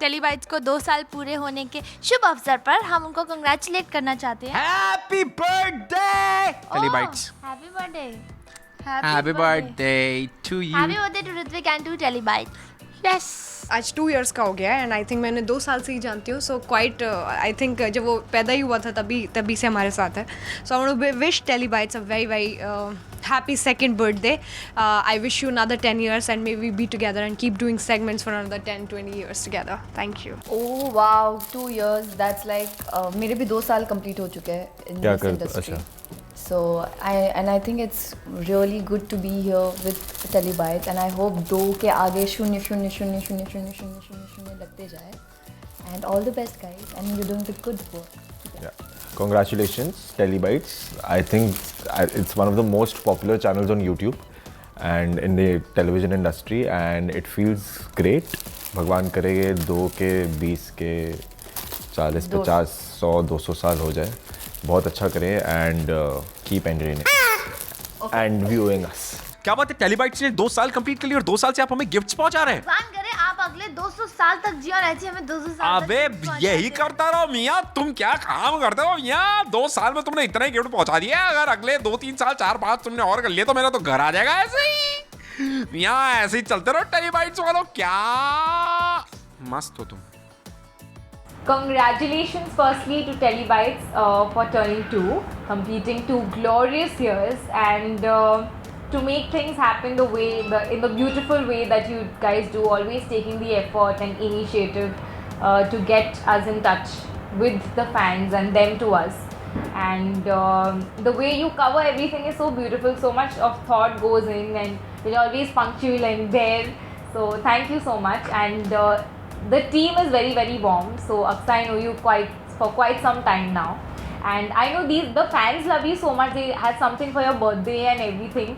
Telebytes को 2 साल पूरे होने के शुभ अवसर पर हम उनको कंग्रेचुलेट करना चाहते हैं। Happy birthday Telebytes. Happy birthday. Happy birthday to you. Happy birthday to Ritvik and to Telebytes. Yes. आज 2 इयर्स का हो गया है एंड आई थिंक मैंने 2 साल से ही जानती हूँ, सो क्वाइट आई थिंक जब वो पैदा ही हुआ था तभी से हमारे साथ है। So I want to wish Telebytes a very happy second birthday. I wish you another 10 years and maybe be together and keep doing segments for another 10-20 years together. Thank you. Oh wow, 2 years. That's like मेरे भी 2 साल complete हो चुके हैं in this industry. So I think it's really good to be here with Telebites and I hope 2 के आगे 0 0 0 0 0 0 0 0 लगते जाए. And all the best guys. And you're doing the good work. Yeah. Congratulations, Telebites. I think it's one of the most popular channels on YouTube and in the television industry and it feels great. भगवान करे 2 के 20 के 40 50 100 200 साल हो जाए, बहुत अच्छा करे and keep entertaining and viewing us. क्या बात है, टेलीबाइट्स ने 2 साल कंप्लीट कर लिए और 2 साल से आप हमें गिफ्ट्स पहुंचा रहे हैं। भगवान करे आप अगले 200 साल तक जियो और ऐसे हमें 200 साल अबे यही करता रहो मियाँ, तुम क्या काम करते हो मियाँ। 2 साल में तुमने इतना ही गिफ्ट पहुंचा दिया, अगर अगले 2-3 साल 4-5 तुमने और कर लिए तो मेरा तो घर आ जाएगा ऐसे ही। मियाँ ऐसे ही चलते रहो टेलीबाइट्स वालों, क्या मस्त हो तुम। Congratulations firstly to Telebites for turning 2, completing 2 glorious years and to make things happen in the beautiful way that you guys do, always taking the effort and initiative to get us in touch with the fans and them to us. And the way you cover everything is so beautiful, so much of thought goes in and you're always punctual and there. So thank you so much. And the team is very very warm. So Aksa, I know you for quite some time now, and I know the fans love you so much. They had something for your birthday and everything.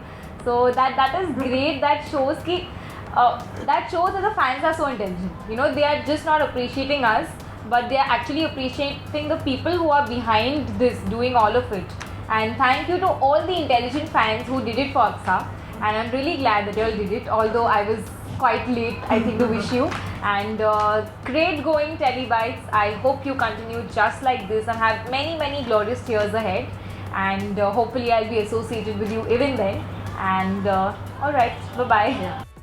So that is great. That shows that the fans are so intelligent. You know, they are just not appreciating us, but they are actually appreciating the people who are behind this, doing all of it. And thank you to all the intelligent fans who did it for Aksa. And I'm really glad that you all did it. Although I was quite late, I think, to wish you. And great going Telebites. I hope you continue just like this and have many glorious years ahead. And hopefully I'll be associated with you even then. And alright, bye bye.